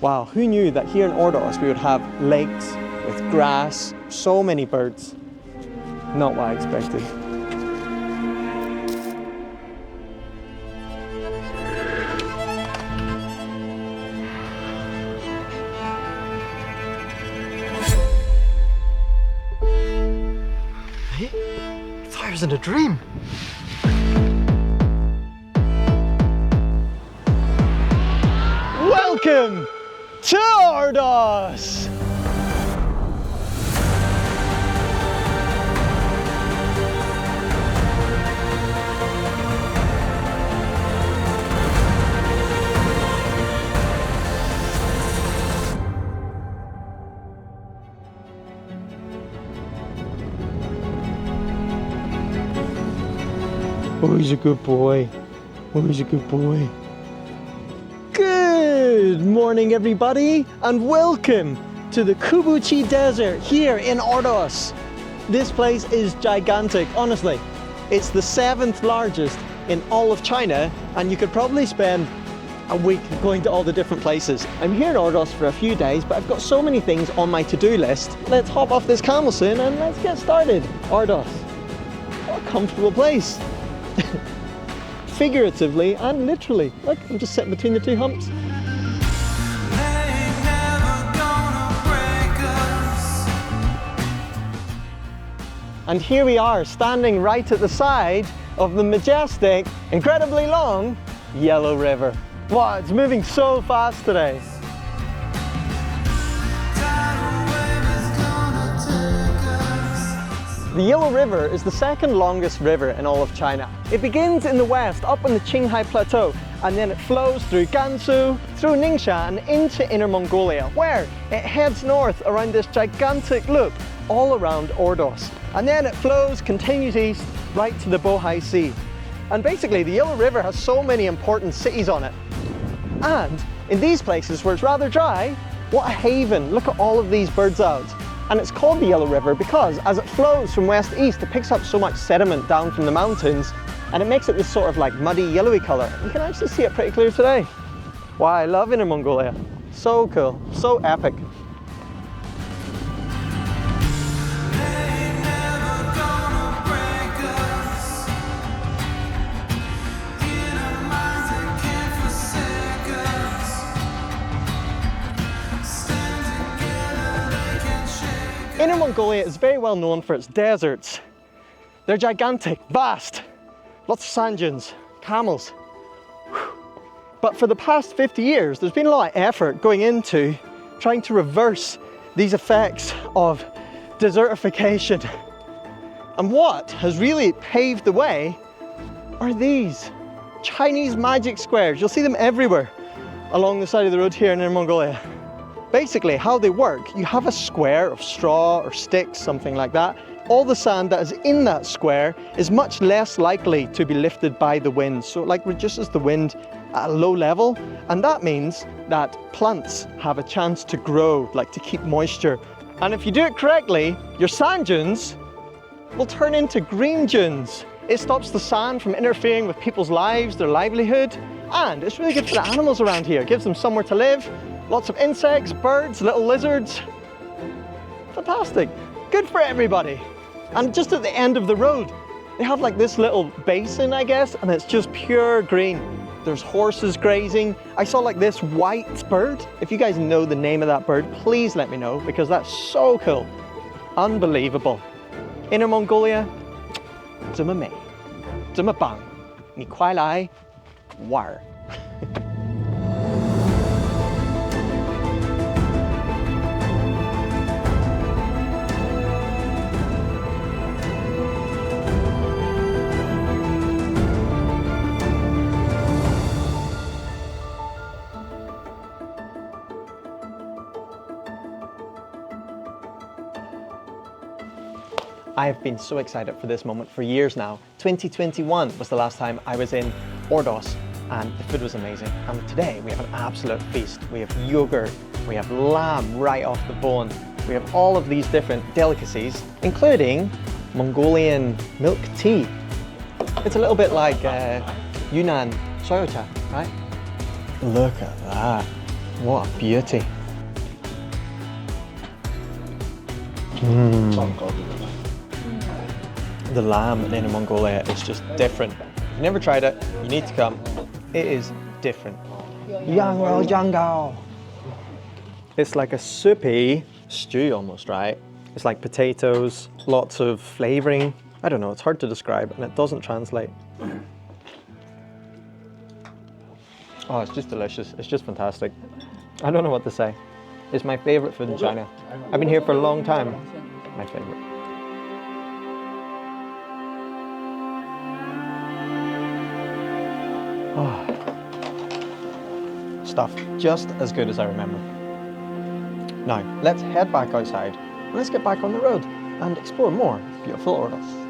Wow, who knew that here in Ordos we would have lakes with grass, so many birds. Not what I expected. Hey, I thought I was in a dream. Welcome to Ordos! Oh, he's a good boy. Oh, he's a good boy. Good morning, everybody, and welcome to the Kubuqi Desert here in Ordos. This place is gigantic, honestly. It's the 7th largest in all of China, and you could probably spend a week going to all the different places. I'm here in Ordos for a few days, but I've got so many things on my to-do list. Let's hop off this camel soon and let's get started. Ordos, what a comfortable place. Figuratively and literally. Look, I'm just sitting between the two humps. And here we are, standing right at the side of the majestic, incredibly long Yellow River. Wow, it's moving so fast today. The Yellow River is the 2nd longest river in all of China. It begins in the west, up on the Qinghai Plateau, and then it flows through Gansu, through Ningxia, and into Inner Mongolia, where it heads north around this gigantic loop, all around Ordos. And then it flows, continues east, right to the Bohai Sea. And basically, the Yellow River has so many important cities on it. And in these places where it's rather dry, what a haven. Look at all of these birds out. And it's called the Yellow River because as it flows from west to east, it picks up so much sediment down from the mountains and it makes it this sort of like muddy yellowy colour. You can actually see it pretty clear today. Wow, I love Inner Mongolia. So cool, so epic. Inner Mongolia is very well known for its deserts. They're gigantic, vast, lots of sand dunes, camels. But for the past 50 years, there's been a lot of effort going into trying to reverse these effects of desertification. And what has really paved the way are these Chinese magic squares. You'll see them everywhere along the side of the road here in Inner Mongolia. Basically, how they work, you have a square of straw or sticks, something like that. All the sand that is in that square is much less likely to be lifted by the wind. So it like reduces the wind at a low level. And that means that plants have a chance to grow, like to keep moisture. And if you do it correctly, your sand dunes will turn into green dunes. It stops the sand from interfering with people's lives, their livelihood. And it's really good for the animals around here. It gives them somewhere to live. Lots of insects, birds, little lizards. Fantastic. Good for everybody. And just at the end of the road, they have like this little basin, I guess, and it's just pure green. There's horses grazing. I saw like this white bird. If you guys know the name of that bird, please let me know because that's so cool. Unbelievable. Inner Mongolia, 这么美，这么棒，你快来玩儿。I have been so excited for this moment for years now. 2021 was the last time I was in Ordos and the food was amazing. And today we have an absolute feast. We have yogurt, we have lamb right off the bone. We have all of these different delicacies, including Mongolian milk tea. It's a little bit like Yunnan soyocha, right? Look at that. What a beauty. The lamb in Inner Mongolia is just different. If you've never tried it, you need to come. It is different. It's like a soupy stew almost, right? It's like potatoes, lots of flavoring. I don't know, it's hard to describe and it doesn't translate. Oh, it's just delicious. It's just fantastic. I don't know what to say. It's my favorite food in China. I've been here for a long time. My favorite. Oh. Stuff just as good as I remember. Now, let's head back outside and let's get back on the road and explore more beautiful Ordos.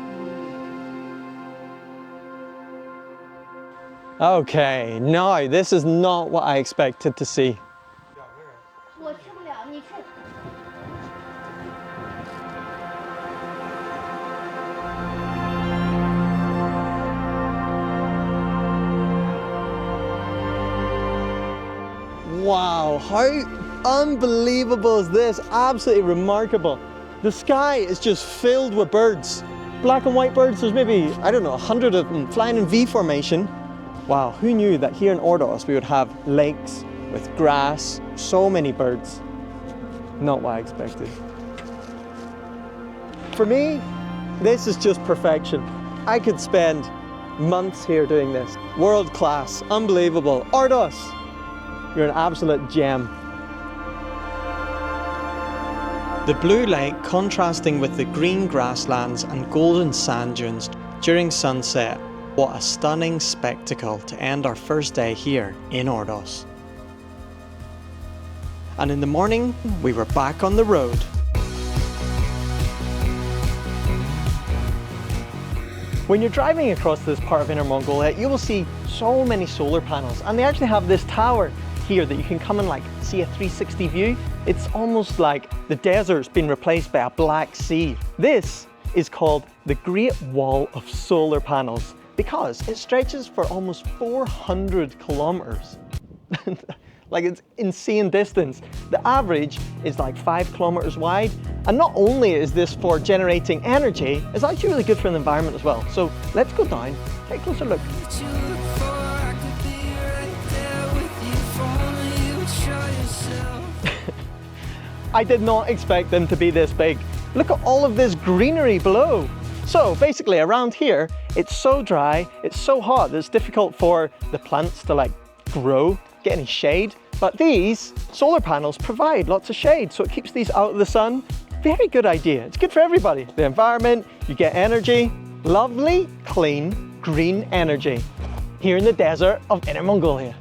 Okay, now this is not what I expected to see. Wow, how unbelievable is this? Absolutely remarkable. The sky is just filled with birds. Black and white birds, there's maybe, I don't know, 100 of them flying in V formation. Wow, who knew that here in Ordos we would have lakes with grass, so many birds. Not what I expected. For me, this is just perfection. I could spend months here doing this. World class, unbelievable. Ordos, you're an absolute gem. The blue lake contrasting with the green grasslands and golden sand dunes during sunset. What a stunning spectacle to end our first day here in Ordos. And in the morning, we were back on the road. When you're driving across this part of Inner Mongolia, you will see so many solar panels, and they actually have this tower here that you can come and see a 360 view. It's almost like the desert's been replaced by a black sea. This is called the Great Wall of Solar Panels because it stretches for almost 400 kilometers. Like, it's insane distance. The average is like 5 kilometers wide. And not only is this for generating energy, it's actually really good for the environment as well. So let's go down, take a closer look. I did not expect them to be this big. Look at all of this greenery below. So basically around here, it's so dry, it's so hot that it's difficult for the plants to grow, get any shade. But these solar panels provide lots of shade, so it keeps these out of the sun. Very good idea. It's good for everybody. The environment, you get energy, lovely, clean, green energy here in the desert of Inner Mongolia.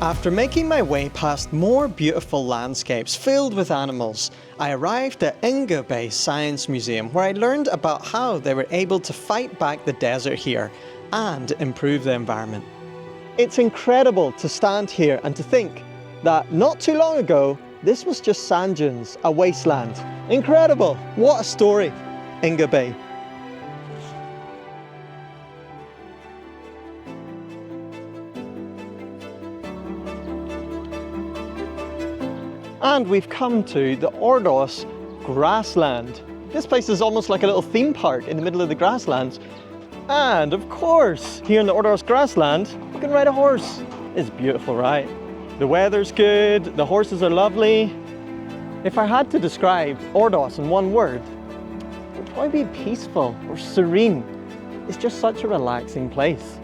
After making my way past more beautiful landscapes filled with animals, I arrived at Yemingsha Science Museum, where I learned about how they were able to fight back the desert here and improve the environment. It's incredible to stand here and to think that not too long ago, this was just sand dunes, a wasteland. Incredible! What a story, Yemingsha. And we've come to the Ordos grassland. This place is almost like a little theme park in the middle of the grasslands. And of course, here in the Ordos grassland, you can ride a horse. It's beautiful, right? The weather's good, the horses are lovely. If I had to describe Ordos in one word, it would probably be peaceful or serene. It's just such a relaxing place.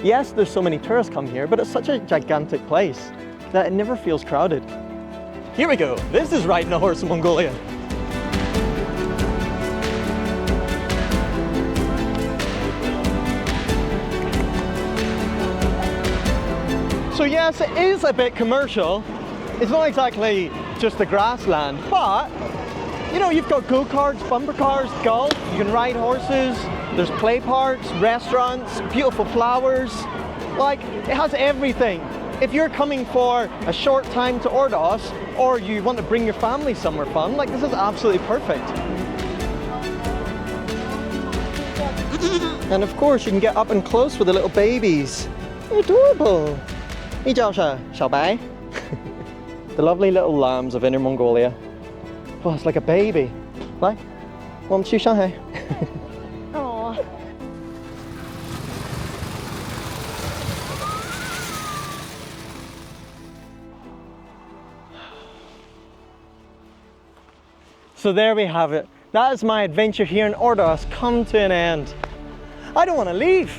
Yes, there's so many tourists come here, but it's such a gigantic place that it never feels crowded. Here we go. This is riding a horse in Mongolia. So yes, it is a bit commercial. It's not exactly just the grassland, but you know, you've got go-karts, bumper cars, golf, you can ride horses, there's play parks, restaurants, beautiful flowers. It has everything. If you're coming for a short time to Ordos, or you want to bring your family somewhere fun, this is absolutely perfect. And of course, you can get up and close with the little babies. They're adorable. 你叫啥？小白? The lovely little lambs of Inner Mongolia. Oh, it's like a baby. 来，我们去上海。Oh. So there we have it. That is my adventure here in Ordos come to an end. I don't want to leave.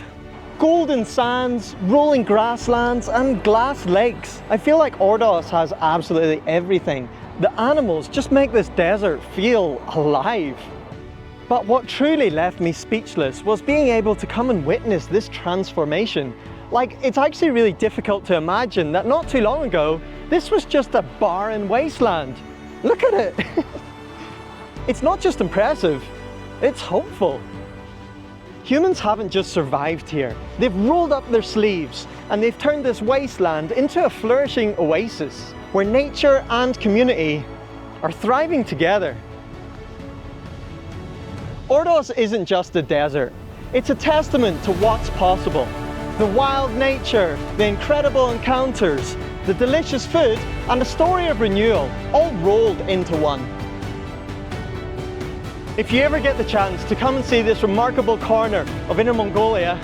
Golden sands, rolling grasslands and glass lakes. I feel like Ordos has absolutely everything. The animals just make this desert feel alive. But what truly left me speechless was being able to come and witness this transformation. Like, it's actually really difficult to imagine that not too long ago, this was just a barren wasteland. Look at it. It's not just impressive, it's hopeful. Humans haven't just survived here. They've rolled up their sleeves and they've turned this wasteland into a flourishing oasis where nature and community are thriving together. Ordos isn't just a desert. It's a testament to what's possible. The wild nature, the incredible encounters, the delicious food, and the story of renewal, all rolled into one. If you ever get the chance to come and see this remarkable corner of Inner Mongolia,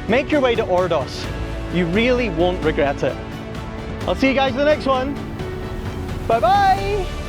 make your way to Ordos. You really won't regret it. I'll see you guys in the next one. Bye bye!